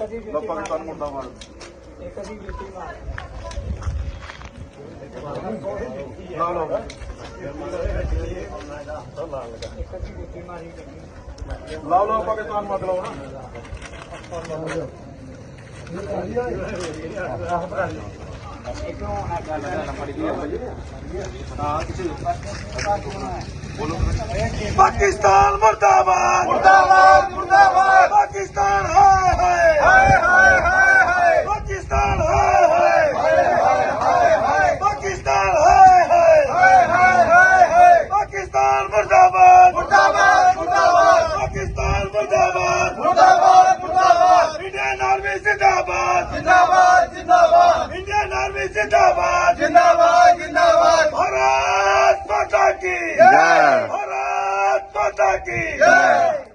पाकिस्तान मुर्दाबाद लाओ लो पाकिस्तान मत लो ना पाकिस्तान मुर्दाबाद मुर्दाबाद मुर्दाबाद पाकिस्तान हाय हाय हाय हाय हाय पाकिस्तान हाय हाय हाय हाय हाय पाकिस्तान हाय हाय हाय हाय हाय पाकिस्तान मुर्दाबाद मुर्दाबाद मुर्दाबाद पाकिस्तान मुर्दाबाद मुर्दाबाद मुर्दाबाद इंडियन आर्मी जिंदाबाद जिंदाबाद जिंदाबाद इंडियन आर्मी जिंदाबाद जिंदाबाद जिंदाबाद भारत माता की जय भारत माता की जय।